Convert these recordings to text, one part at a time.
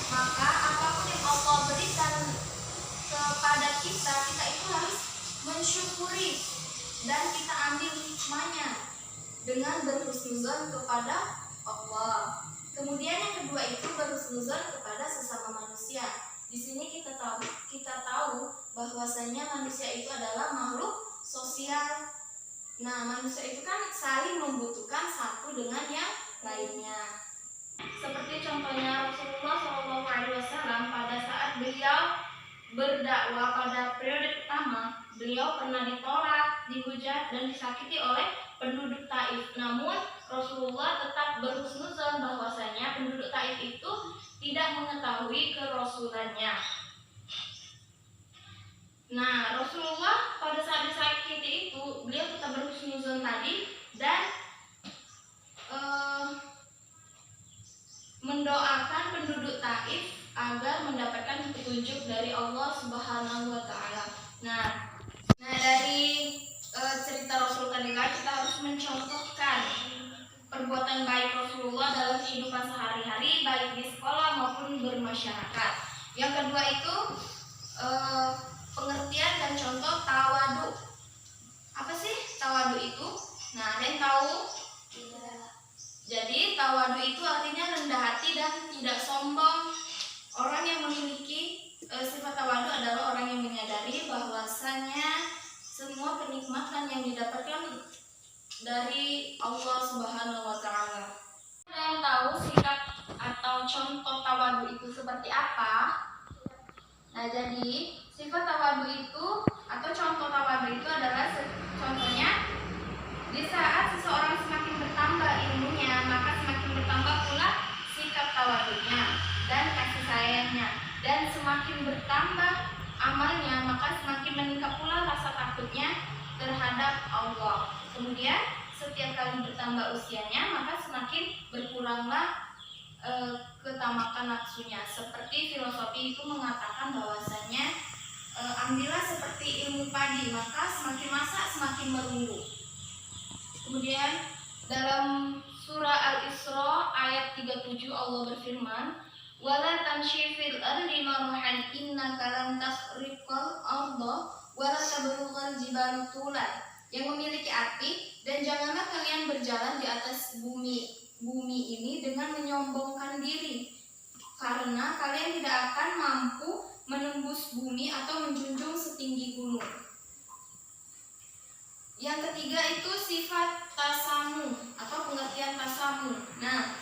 Maka apapun yang Allah berikan kepada kita, kita itu harus mensyukuri dan kita ambil hikmahnya dengan berhusnuzon kepada Allah. Kemudian yang kedua itu berhusnuzon kepada sesama manusia. Di sini kita tahu bahwasanya manusia itu adalah makhluk sosial. Nah, manusia itu kan saling membutuhkan satu dengan yang lainnya. Seperti contohnya Rasulullah SAW pada saat beliau berdakwah pada periode pertama, beliau pernah ditolak, dihujat, dan disakiti oleh penduduk Taif. Namun Rasulullah tetap berhusnuzon bahwasanya penduduk Taif itu tidak mengetahui kerasulannya. Nah, Rasulullah pada saat disakiti itu beliau tetap berhusnuzon tadi dan mendoakan penduduk Taif agar mendapatkan petunjuk dari Allah Subhanahu wa taala. Nah dari cerita Rasul tadi kita harus mencontohkan perbuatan baik Rasulullah dalam kehidupan sehari-hari, baik di sekolah maupun bermasyarakat. Yang kedua itu pengertian dan contoh tawadu. Apa sih tawadu itu? Nah, ada yang tahu? Tidak. Jadi tawadu itu artinya rendah hati dan tidak sombong. Orang yang memiliki sifat tawadu adalah orang yang menyadari bahwasanya semua kenikmatan yang didapatkan dari Allah Subhanahu wa taala. Ada yang tahu sikap atau contoh tawadu itu seperti apa? Nah, jadi sifat tawadu itu atau contoh tawadu itu adalah contohnya di saat seseorang semakin bertambah ilmunya, maka semakin bertambah pula sikap tawadunya dan kasih sayangnya, dan semakin bertambah amalnya, maka semakin meningkat pula rasa takutnya terhadap Allah. Kemudian setiap kali bertambah usianya, maka semakin berkuranglah ketamakan nafsunya. Seperti filosofi itu mengatakan bahwasanya ambillah seperti ilmu padi, maka semakin masak semakin merunggu. Kemudian dalam surah Al-Isra ayat 37 Allah berfirman, "Wala tamshi fil ardi marahan innaka lan tasriqal arda wala tablughal jibalu tulan." Yang memiliki arti, dan janganlah kalian berjalan di atas bumi ini dengan menyombongkan diri, karena kalian tidak akan mampu menembus bumi atau menjunjung setinggi gunung. Yang ketiga itu sifat tasamu atau pengertian tasamu. Nah,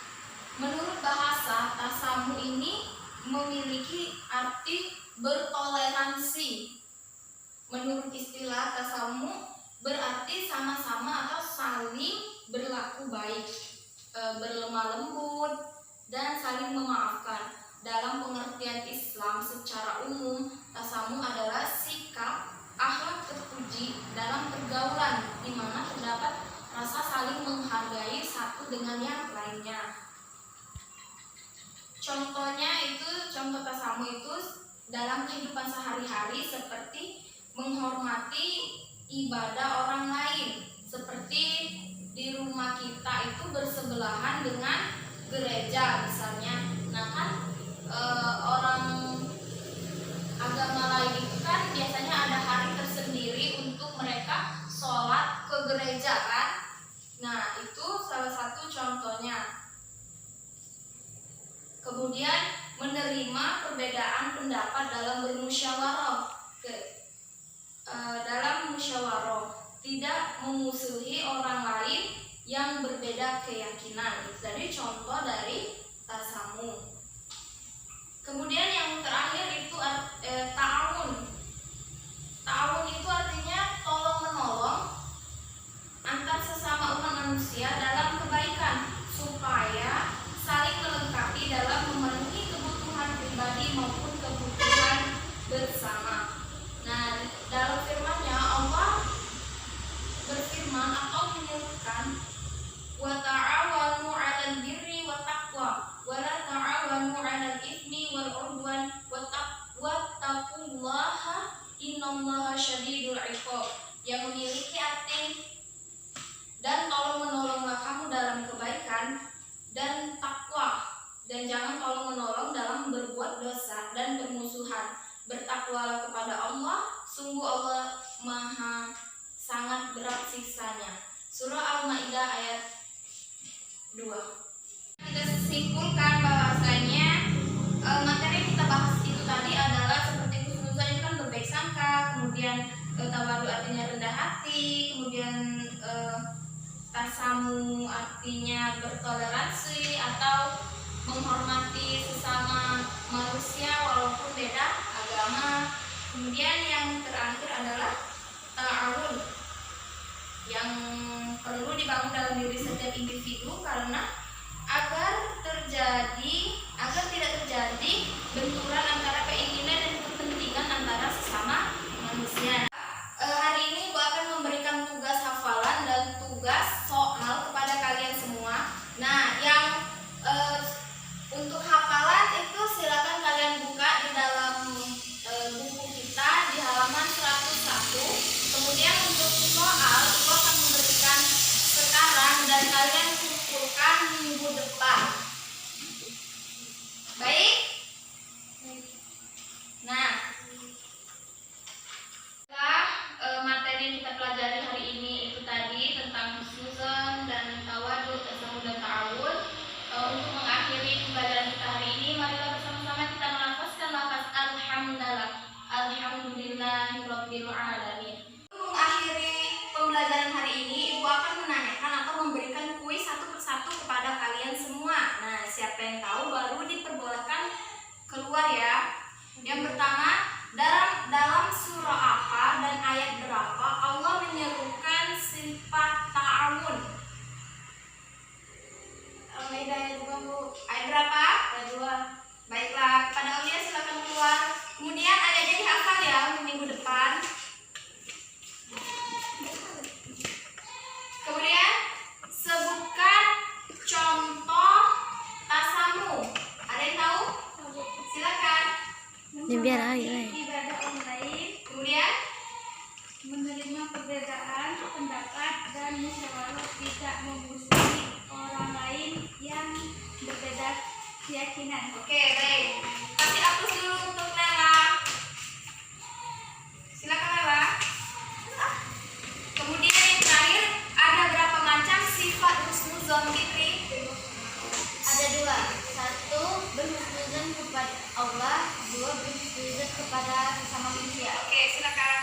menurut bahasa, tasamu ini memiliki arti bertoleransi. Menurut istilah tasamu berarti sama-sama atau saling berlaku baik, berlemah lembut, dan saling memaafkan. Dalam pengertian Islam secara umum, tasamu adalah sikap akhlak terpuji dalam pergaulan di mana terdapat rasa saling menghargai satu dengan yang lainnya. Contohnya itu, contoh tasamu itu dalam kehidupan sehari-hari seperti menghormati ibadah orang lain, seperti di rumah kita itu bersebelahan dengan gereja misalnya. Nah kan orang agama lain itu kan biasanya ada hari tersendiri untuk mereka sholat ke gereja kan. Nah itu salah satu contohnya. Kemudian menerima perbedaan pendapat dalam bermusyawarah. Dalam musyawarah tidak memusuhi orang lain yang berbeda keyakinan. Jadi contoh dari tasamu. Kemudian yang terakhir itu ta'awun. Ta'awun itu artinya tolong menolong antar sesama umat manusia dalam kebaikan, supaya saling melengkapi dalam memenuhi kebutuhan pribadi maupun kebutuhan bersama. Nah, dalam firman-Nya Allah berfirman atau menyebutkan, wa ta'awanu 'alal birri wat taqwa wa la ta'awanu 'alal itsmi wal 'udwan wattaqullaha innallaha syadidul 'iqab. Yang memiliki arti, dan tolong menolonglah kamu dalam kebaikan dan takwa, dan jangan tolong menolong dalam berbuat bertakwalah kepada Allah, sungguh Allah maha sangat berat siksanya. Surah Al-Maidah ayat 2. Kita simpulkan bahwasanya materi yang kita bahas itu tadi adalah seperti husnuzon itu kan berbaik sangka, kemudian tawadu artinya rendah hati, kemudian tasamu artinya bertoleransi atau menghormati sesama manusia walaupun beda agama. Kemudian yang terakhir adalah ta'awun yang perlu dibangun dalam diri setiap individu karena agar tidak terjadi benturan antara keinginan dan kepentingan antara sesama manusia. Hari ini Ibu akan memberikan tugas hafalan dan tugas soal kepada kalian semua. Nah, yang untuk hafalan itu silakan kalian buka di dalam buku kita di halaman 101. Kemudian untuk soal Ibu akan memberikan sekarang dan kalian kumpulkan minggu depan. Baik? Nah, materi yang kita pelajari hari ini itu tadi tentang husnuzon dan tawadu, tasamu dan ta'awun. Untuk mengakhiri pembelajaran kita hari ini, marilah bersama-sama kita melafazkan lafaz alhamdulillah. Alhamdulillahirabbil alamin. Mengakhiri pembelajaran hari ini, Ibu akan menanyakan atau memberikan kuis satu persatu kepada kalian semua. Nah, siapa yang tahu baru diperbolehkan keluar ya. Yang pertama, dalam surah apa dan ayat berapa Allah menyerukan sifat ta'awun? Al-Maidah ayat 2, Bu. Ayat berapa? Ayat 2. Baiklah, kepada Aulia silakan keluar. Kemudian ayatnya dihafal ya untuk minggu depan. Kemudian sebutkan contoh tasamu. Ada yang tahu? Silakan. Biar aja. Ibadah online, Kemudian menerima perbedaan pendapat dan musyawarah, tidak memusuhi orang lain yang berbeda keyakinan. oke, baik. Kasih hapus dulu untuk Lela. Silakan Lela. Kemudian yang terakhir, ada berapa macam sifat husnuzon Fitri? Ada 2. 1 berhusnuzon kepada Allah, 2 berhusnuzon kepada sesama manusia. Oke, silakan.